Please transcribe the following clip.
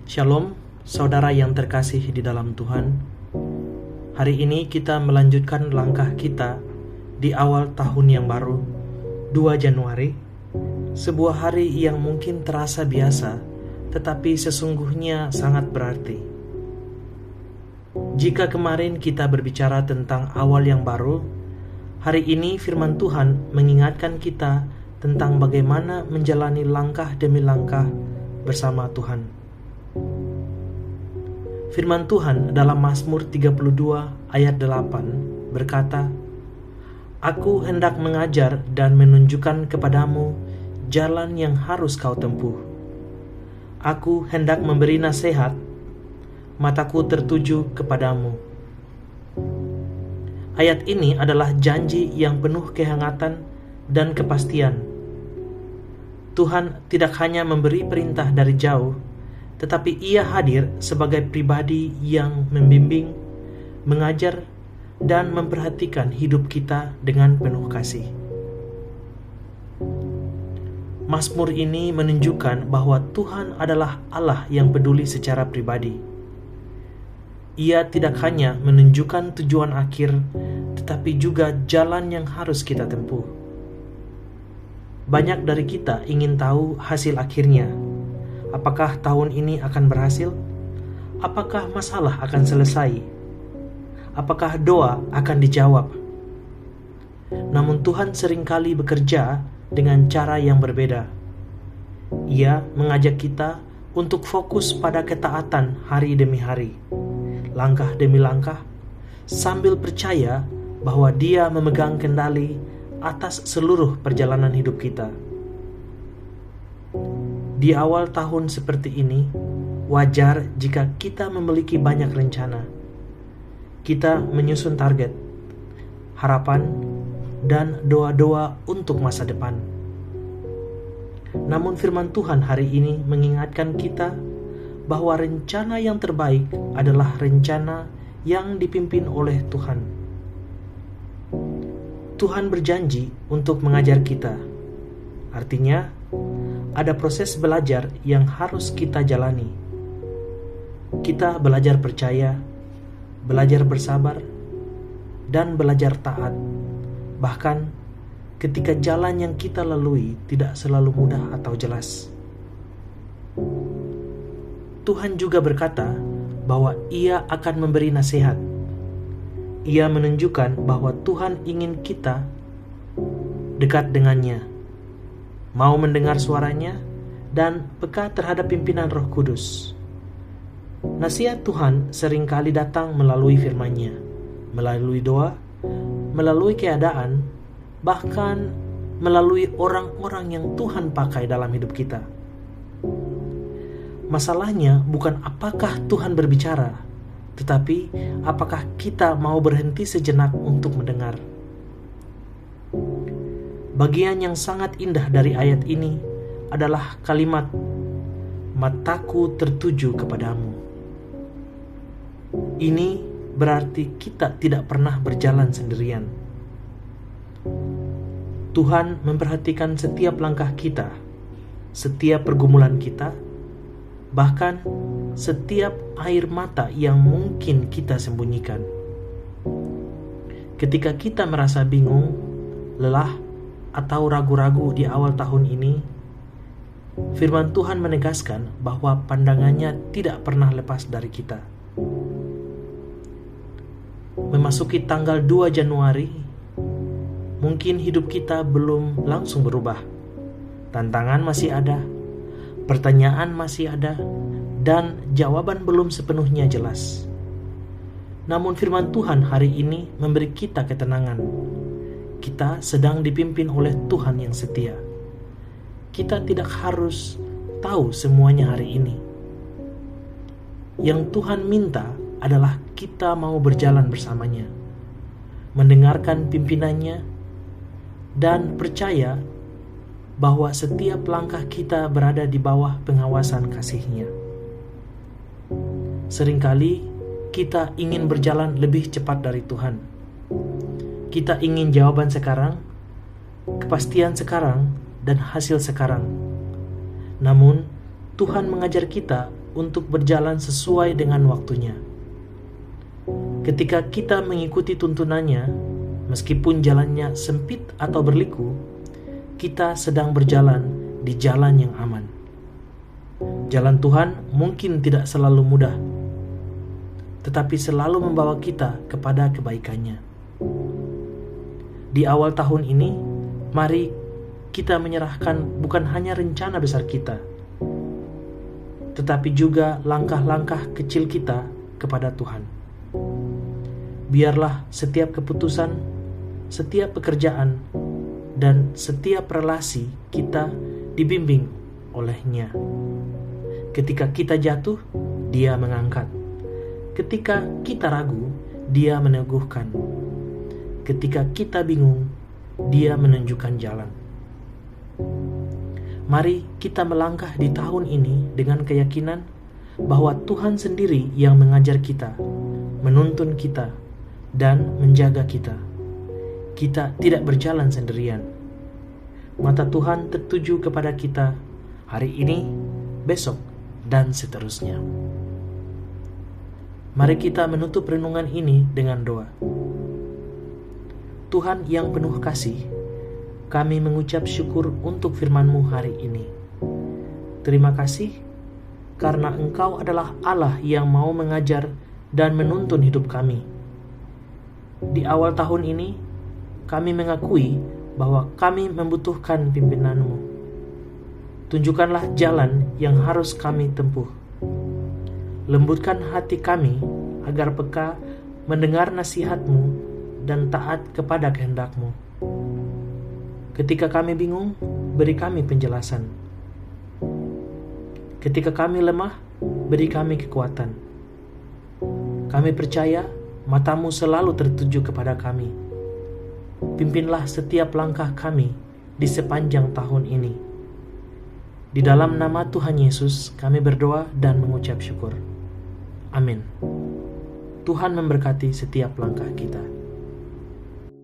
Shalom, saudara yang terkasih di dalam Tuhan. Hari ini kita melanjutkan langkah kita di awal tahun yang baru, 2 Januari, sebuah hari yang mungkin terasa biasa, tetapi sesungguhnya sangat berarti. Jika kemarin kita berbicara tentang awal yang baru, hari ini firman Tuhan mengingatkan kita tentang bagaimana menjalani langkah demi langkah bersama Tuhan. Firman Tuhan dalam Mazmur 32 ayat 8 berkata, "Aku hendak mengajar dan menunjukkan kepadamu jalan yang harus kau tempuh. Aku hendak memberi nasihat, mataku tertuju kepadamu." Ayat ini adalah janji yang penuh kehangatan dan kepastian. Tuhan tidak hanya memberi perintah dari jauh, tetapi Ia hadir sebagai pribadi yang membimbing, mengajar, dan memperhatikan hidup kita dengan penuh kasih. Mazmur ini menunjukkan bahwa Tuhan adalah Allah yang peduli secara pribadi. Ia tidak hanya menunjukkan tujuan akhir, tetapi juga jalan yang harus kita tempuh. Banyak dari kita ingin tahu hasil akhirnya. Apakah tahun ini akan berhasil? Apakah masalah akan selesai? Apakah doa akan dijawab? Namun Tuhan seringkali bekerja dengan cara yang berbeda. Ia mengajak kita untuk fokus pada ketaatan hari demi hari, langkah demi langkah, sambil percaya bahwa Dia memegang kendali atas seluruh perjalanan hidup kita. Di awal tahun seperti ini, wajar jika kita memiliki banyak rencana. Kita menyusun target, harapan, dan doa-doa untuk masa depan. Namun firman Tuhan hari ini mengingatkan kita bahwa rencana yang terbaik adalah rencana yang dipimpin oleh Tuhan. Tuhan berjanji untuk mengajar kita. Artinya, ada proses belajar yang harus kita jalani. Kita belajar percaya, belajar bersabar, dan belajar taat. Bahkan ketika jalan yang kita lalui tidak selalu mudah atau jelas. Tuhan juga berkata bahwa Ia akan memberi nasihat. Ia menunjukkan bahwa Tuhan ingin kita dekat dengannya, mau mendengar suaranya, dan peka terhadap pimpinan Roh Kudus. Nasihat Tuhan seringkali datang melalui firman-Nya, melalui doa, melalui keadaan, bahkan melalui orang-orang yang Tuhan pakai dalam hidup kita. Masalahnya bukan apakah Tuhan berbicara, tetapi apakah kita mau berhenti sejenak untuk mendengar. Bagian yang sangat indah dari ayat ini adalah kalimat "mataku tertuju kepadamu". Ini berarti kita tidak pernah berjalan sendirian. Tuhan memperhatikan setiap langkah kita, setiap pergumulan kita, bahkan setiap air mata yang mungkin kita sembunyikan. Ketika kita merasa bingung, lelah, atau ragu-ragu di awal tahun ini, firman Tuhan menegaskan bahwa pandangannya tidak pernah lepas dari kita. Memasuki tanggal 2 Januari, mungkin hidup kita belum langsung berubah. Tantangan masih ada, pertanyaan masih ada, dan jawaban belum sepenuhnya jelas. Namun firman Tuhan hari ini memberi kita ketenangan. Kita sedang dipimpin oleh Tuhan yang setia. Kita tidak harus tahu semuanya hari ini. Yang Tuhan minta adalah kita mau berjalan bersamanya, mendengarkan pimpinannya, dan percaya bahwa setiap langkah kita berada di bawah pengawasan kasih-Nya. Seringkali kita ingin berjalan lebih cepat dari Tuhan. Kita ingin jawaban sekarang, kepastian sekarang, dan hasil sekarang. Namun, Tuhan mengajar kita untuk berjalan sesuai dengan waktunya. Ketika kita mengikuti tuntunannya, meskipun jalannya sempit atau berliku, kita sedang berjalan di jalan yang aman. Jalan Tuhan mungkin tidak selalu mudah, tetapi selalu membawa kita kepada kebaikannya. Di awal tahun ini, mari kita menyerahkan bukan hanya rencana besar kita, tetapi juga langkah-langkah kecil kita kepada Tuhan. Biarlah setiap keputusan, setiap pekerjaan, dan setiap relasi kita dibimbing oleh-Nya. Ketika kita jatuh, Dia mengangkat. Ketika kita ragu, Dia meneguhkan. Ketika kita bingung, Dia menunjukkan jalan. Mari kita melangkah di tahun ini dengan keyakinan bahwa Tuhan sendiri yang mengajar kita, menuntun kita, dan menjaga kita. Kita tidak berjalan sendirian. Mata Tuhan tertuju kepada kita hari ini, besok, dan seterusnya. Mari kita menutup renungan ini dengan doa. Tuhan yang penuh kasih, kami mengucap syukur untuk firman-Mu hari ini. Terima kasih karena Engkau adalah Allah yang mau mengajar dan menuntun hidup kami. Di awal tahun ini, kami mengakui bahwa kami membutuhkan pimpinan-Mu. Tunjukkanlah jalan yang harus kami tempuh. Lembutkan hati kami agar peka mendengar nasihat-Mu dan taat kepada kehendak-Mu. Ketika kami bingung, beri kami penjelasan. Ketika kami lemah, beri kami kekuatan. Kami percaya mata-Mu selalu tertuju kepada kami. Pimpinlah setiap langkah kami di sepanjang tahun ini. Di dalam nama Tuhan Yesus kami berdoa dan mengucap syukur. Amin. Tuhan memberkati setiap langkah kita.